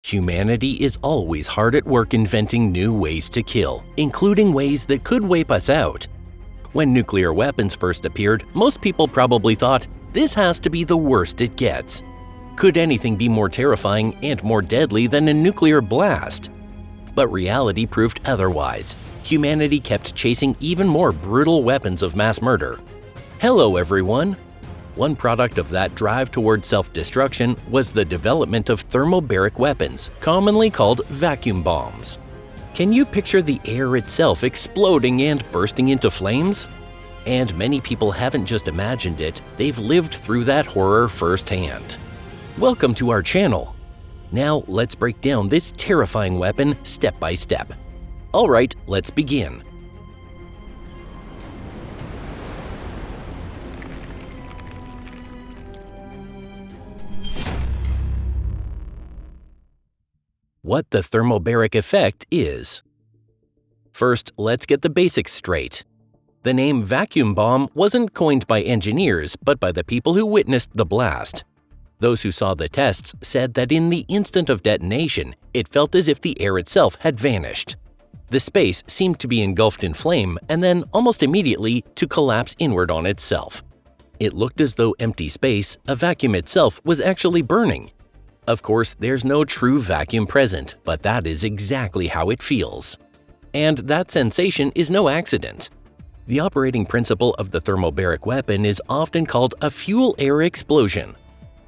Humanity is always hard at work inventing new ways to kill, including ways that could wipe us out. When nuclear weapons first appeared, most people probably thought, this has to be the worst it gets. Could anything be more terrifying and more deadly than a nuclear blast? But reality proved otherwise. Humanity kept chasing even more brutal weapons of mass murder. Hello everyone! One product of that drive toward self-destruction was the development of thermobaric weapons, commonly called vacuum bombs. Can you picture the air itself exploding and bursting into flames? And many people haven't just imagined it, they've lived through that horror firsthand. Welcome to our channel. Now let's break down this terrifying weapon step by step. Alright, let's begin. What the thermobaric effect is. First, let's get the basics straight. The name vacuum bomb wasn't coined by engineers, but by the people who witnessed the blast. Those who saw the tests said that in the instant of detonation, it felt as if the air itself had vanished. The space seemed to be engulfed in flame and then almost immediately to collapse inward on itself. It looked as though empty space, a vacuum itself, was actually burning. Of course, there's no true vacuum present, but that is exactly how it feels. And that sensation is no accident. The operating principle of the thermobaric weapon is often called a fuel-air explosion.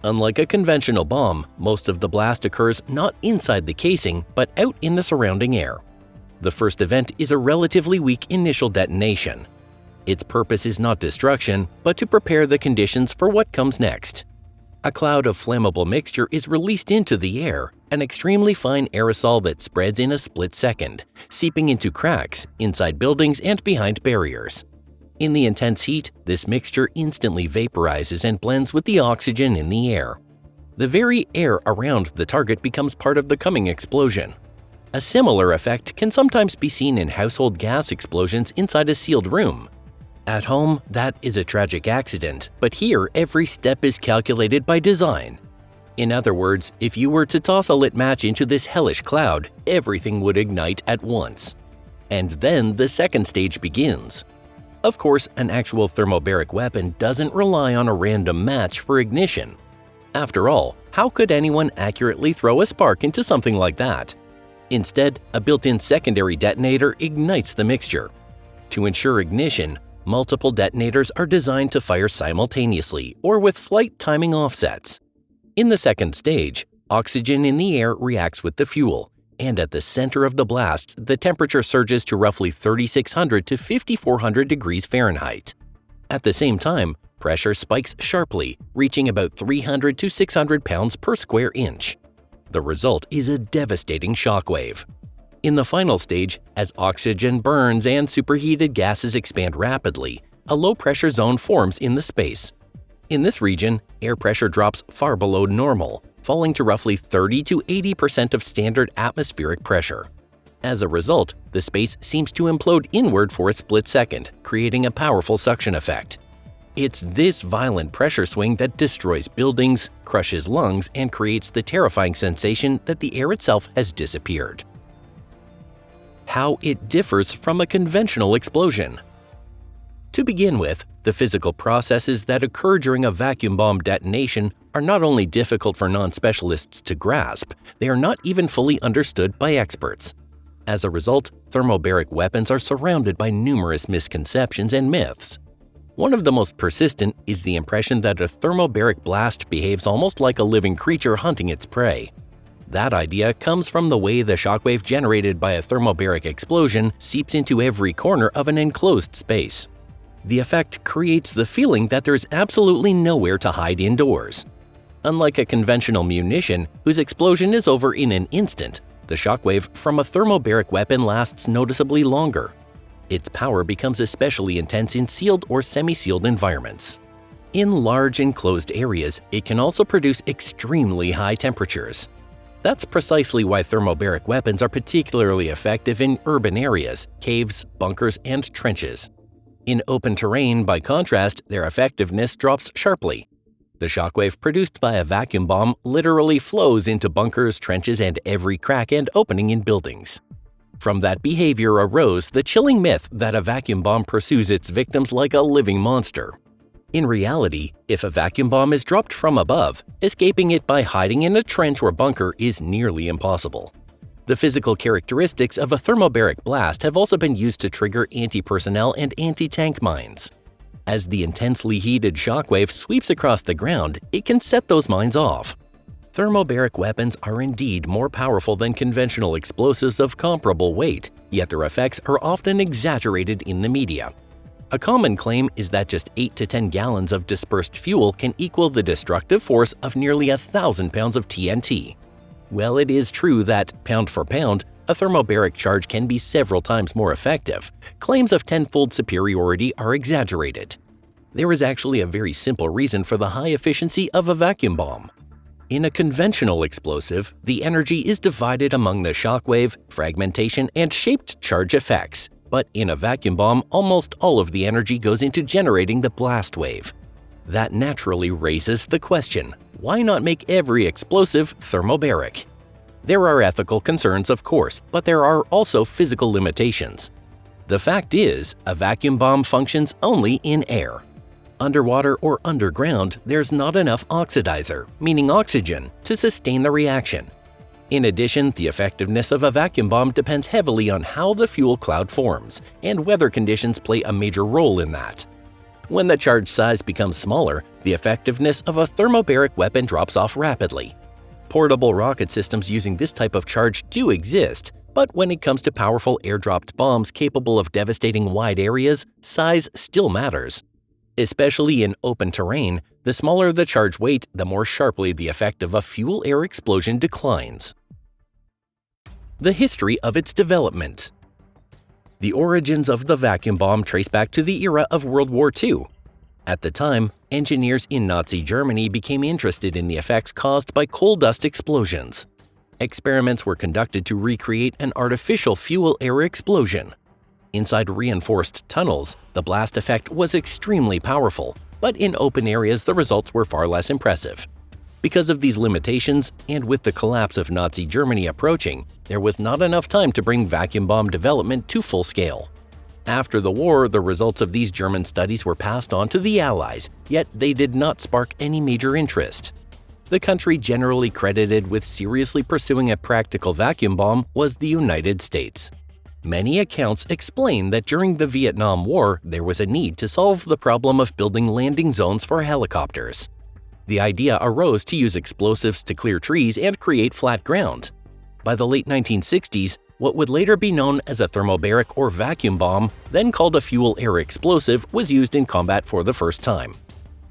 Unlike a conventional bomb, most of the blast occurs not inside the casing, but out in the surrounding air. The first event is a relatively weak initial detonation. Its purpose is not destruction, but to prepare the conditions for what comes next. A cloud of flammable mixture is released into the air, an extremely fine aerosol that spreads in a split second, seeping into cracks, inside buildings, and behind barriers. In the intense heat, this mixture instantly vaporizes and blends with the oxygen in the air. The very air around the target becomes part of the coming explosion. A similar effect can sometimes be seen in household gas explosions inside a sealed room. At home, that is a tragic accident, but here every step is calculated by design. In other words, if you were to toss a lit match into this hellish cloud, everything would ignite at once. And then the second stage begins. Of course, an actual thermobaric weapon doesn't rely on a random match for ignition. After all, how could anyone accurately throw a spark into something like that? Instead, a built-in secondary detonator ignites the mixture. To ensure ignition, multiple detonators are designed to fire simultaneously or with slight timing offsets. In the second stage, oxygen in the air reacts with the fuel, and at the center of the blast, the temperature surges to roughly 3,600 to 5,400 degrees Fahrenheit. At the same time, pressure spikes sharply, reaching about 300 to 600 pounds per square inch. The result is a devastating shockwave. In the final stage, as oxygen burns and superheated gases expand rapidly, a low-pressure zone forms in the space. In this region, air pressure drops far below normal, falling to roughly 30 to 80% of standard atmospheric pressure. As a result, the space seems to implode inward for a split second, creating a powerful suction effect. It's this violent pressure swing that destroys buildings, crushes lungs, and creates the terrifying sensation that the air itself has disappeared. How it differs from a conventional explosion. To begin with, the physical processes that occur during a vacuum bomb detonation are not only difficult for non-specialists to grasp, they are not even fully understood by experts. As a result, thermobaric weapons are surrounded by numerous misconceptions and myths. One of the most persistent is the impression that a thermobaric blast behaves almost like a living creature hunting its prey. That idea comes from the way the shockwave generated by a thermobaric explosion seeps into every corner of an enclosed space. The effect creates the feeling that there's absolutely nowhere to hide indoors. Unlike a conventional munition, whose explosion is over in an instant, the shockwave from a thermobaric weapon lasts noticeably longer. Its power becomes especially intense in sealed or semi-sealed environments. In large enclosed areas, it can also produce extremely high temperatures. That's precisely why thermobaric weapons are particularly effective in urban areas, caves, bunkers, and trenches. In open terrain, by contrast, their effectiveness drops sharply. The shockwave produced by a vacuum bomb literally flows into bunkers, trenches, and every crack and opening in buildings. From that behavior arose the chilling myth that a vacuum bomb pursues its victims like a living monster. In reality, if a vacuum bomb is dropped from above, escaping it by hiding in a trench or bunker is nearly impossible. The physical characteristics of a thermobaric blast have also been used to trigger anti-personnel and anti-tank mines. As the intensely heated shockwave sweeps across the ground, it can set those mines off. Thermobaric weapons are indeed more powerful than conventional explosives of comparable weight, yet their effects are often exaggerated in the media. A common claim is that just 8 to 10 gallons of dispersed fuel can equal the destructive force of nearly 1,000 pounds of TNT. Well, it is true that, pound for pound, a thermobaric charge can be several times more effective. Claims of tenfold superiority are exaggerated. There is actually a very simple reason for the high efficiency of a vacuum bomb. In a conventional explosive, the energy is divided among the shockwave, fragmentation, and shaped charge effects. But in a vacuum bomb, almost all of the energy goes into generating the blast wave. That naturally raises the question, why not make every explosive thermobaric? There are ethical concerns, of course, but there are also physical limitations. The fact is, a vacuum bomb functions only in air. Underwater or underground, there's not enough oxidizer, meaning oxygen, to sustain the reaction. In addition, the effectiveness of a vacuum bomb depends heavily on how the fuel cloud forms, and weather conditions play a major role in that. When the charge size becomes smaller, the effectiveness of a thermobaric weapon drops off rapidly. Portable rocket systems using this type of charge do exist, but when it comes to powerful air-dropped bombs capable of devastating wide areas, size still matters. Especially in open terrain, the smaller the charge weight, the more sharply the effect of a fuel-air explosion declines. The history of its development. The origins of the vacuum bomb trace back to the era of World War II. At the time, engineers in Nazi Germany became interested in the effects caused by coal dust explosions. Experiments were conducted to recreate an artificial fuel-air explosion. Inside reinforced tunnels, the blast effect was extremely powerful, but in open areas the results were far less impressive. Because of these limitations, and with the collapse of Nazi Germany approaching, there was not enough time to bring vacuum bomb development to full scale. After the war, the results of these German studies were passed on to the Allies, yet they did not spark any major interest. The country generally credited with seriously pursuing a practical vacuum bomb was the United States. Many accounts explain that during the Vietnam War, there was a need to solve the problem of building landing zones for helicopters. The idea arose to use explosives to clear trees and create flat ground. By the late 1960s, what would later be known as a thermobaric or vacuum bomb, then called a fuel-air explosive, was used in combat for the first time.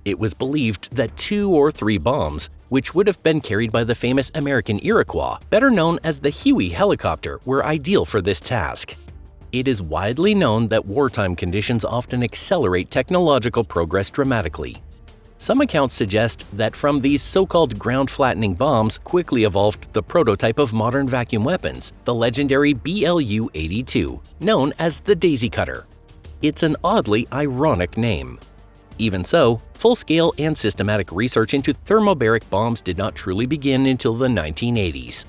It was believed that 2 or 3 bombs, which would have been carried by the famous American Iroquois, better known as the Huey helicopter, were ideal for this task. It is widely known that wartime conditions often accelerate technological progress dramatically. Some accounts suggest that from these so-called ground-flattening bombs quickly evolved the prototype of modern vacuum weapons, the legendary BLU-82, known as the Daisy Cutter. It's an oddly ironic name. Even so, full-scale and systematic research into thermobaric bombs did not truly begin until the 1980s.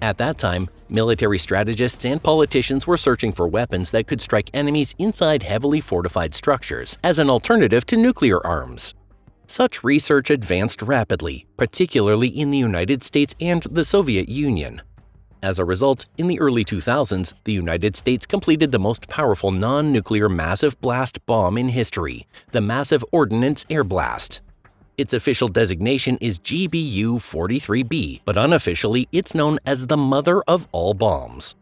At that time, military strategists and politicians were searching for weapons that could strike enemies inside heavily fortified structures as an alternative to nuclear arms. Such research advanced rapidly, particularly in the United States and the Soviet Union. As a result, in the early 2000s, the United States completed the most powerful non-nuclear massive blast bomb in history, the Massive Ordnance Air Blast. Its official designation is GBU-43B, but unofficially it's known as the mother of all bombs.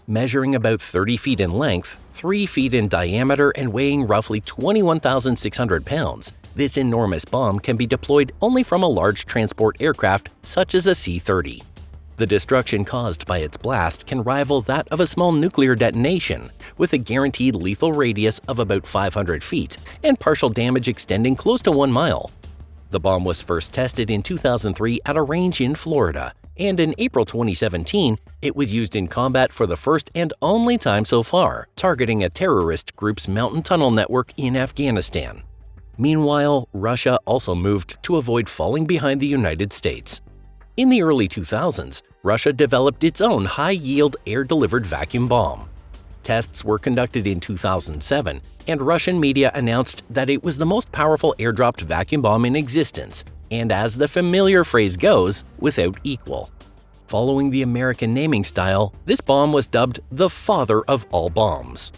Measuring about 30 feet in length, 3 feet in diameter, and weighing roughly 21,600 pounds, this enormous bomb can be deployed only from a large transport aircraft such as a C-30. The destruction caused by its blast can rival that of a small nuclear detonation, with a guaranteed lethal radius of about 500 feet and partial damage extending close to 1 mile. The bomb was first tested in 2003 at a range in Florida, and in April 2017, it was used in combat for the first and only time so far, targeting a terrorist group's mountain tunnel network in Afghanistan. Meanwhile, Russia also moved to avoid falling behind the United States. In the early 2000s, Russia developed its own high-yield air-delivered vacuum bomb. Tests were conducted in 2007, and Russian media announced that it was the most powerful air-dropped vacuum bomb in existence, and as the familiar phrase goes, without equal. Following the American naming style, this bomb was dubbed the father of all bombs.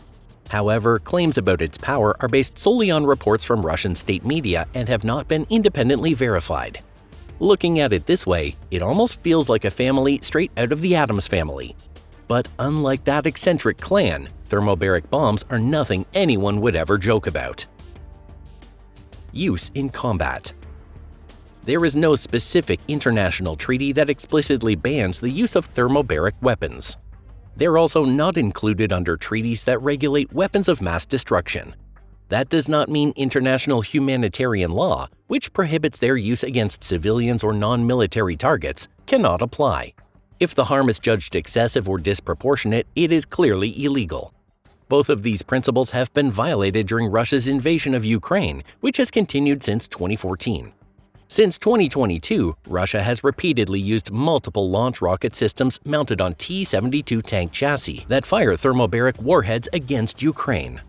However, claims about its power are based solely on reports from Russian state media and have not been independently verified. Looking at it this way, it almost feels like a family straight out of the Addams Family. But unlike that eccentric clan, thermobaric bombs are nothing anyone would ever joke about. Use in combat. There is no specific international treaty that explicitly bans the use of thermobaric weapons. They're also not included under treaties that regulate weapons of mass destruction. That does not mean international humanitarian law, which prohibits their use against civilians or non-military targets, cannot apply. If the harm is judged excessive or disproportionate, it is clearly illegal. Both of these principles have been violated during Russia's invasion of Ukraine, which has continued since 2014. Since 2022, Russia has repeatedly used multiple launch rocket systems mounted on T-72 tank chassis that fire thermobaric warheads against Ukraine.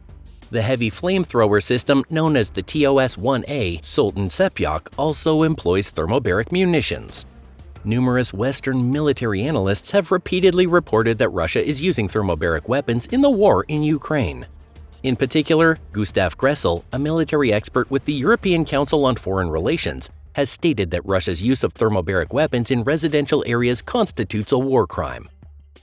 The heavy flamethrower system known as the TOS-1A Sultan Sepyok also employs thermobaric munitions. Numerous Western military analysts have repeatedly reported that Russia is using thermobaric weapons in the war in Ukraine. In particular, Gustav Gressel, a military expert with the European Council on Foreign Relations, has stated that Russia's use of thermobaric weapons in residential areas constitutes a war crime.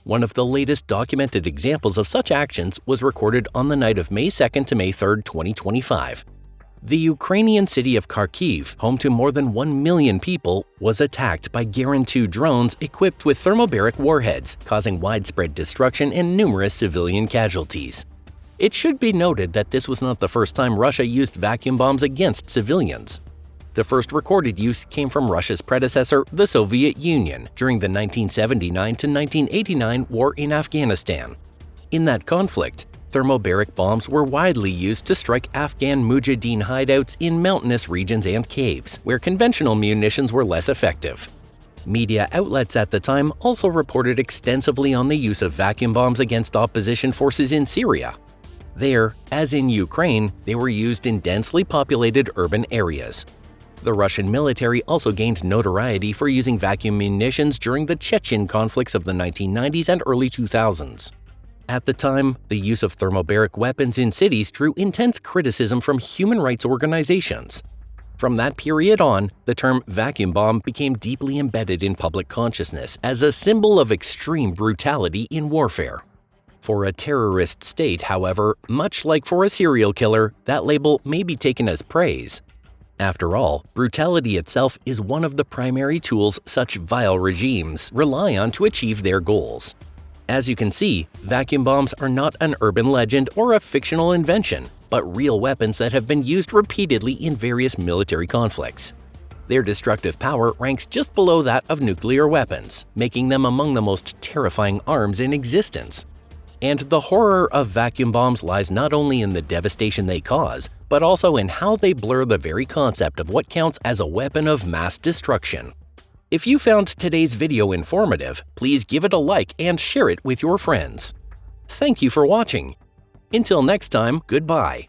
One of the latest documented examples of such actions was recorded on the night of May 2nd to May 3rd, 2025. The Ukrainian city of Kharkiv, home to more than 1 million people, was attacked by Garand-2 drones equipped with thermobaric warheads, causing widespread destruction and numerous civilian casualties. It should be noted that this was not the first time Russia used vacuum bombs against civilians. The first recorded use came from Russia's predecessor, the Soviet Union, during the 1979 to 1989 war in Afghanistan. In that conflict, thermobaric bombs were widely used to strike Afghan mujahideen hideouts in mountainous regions and caves, where conventional munitions were less effective. Media outlets at the time also reported extensively on the use of vacuum bombs against opposition forces in Syria. There, as in Ukraine, they were used in densely populated urban areas. The Russian military also gained notoriety for using vacuum munitions during the Chechen conflicts of the 1990s and early 2000s. At the time, the use of thermobaric weapons in cities drew intense criticism from human rights organizations. From that period on, the term vacuum bomb became deeply embedded in public consciousness as a symbol of extreme brutality in warfare. For a terrorist state, however, much like for a serial killer, that label may be taken as praise. After all, brutality itself is one of the primary tools such vile regimes rely on to achieve their goals. As you can see, vacuum bombs are not an urban legend or a fictional invention, but real weapons that have been used repeatedly in various military conflicts. Their destructive power ranks just below that of nuclear weapons, making them among the most terrifying arms in existence. And the horror of vacuum bombs lies not only in the devastation they cause, but also in how they blur the very concept of what counts as a weapon of mass destruction. If you found today's video informative, please give it a like and share it with your friends. Thank you for watching. Until next time, goodbye.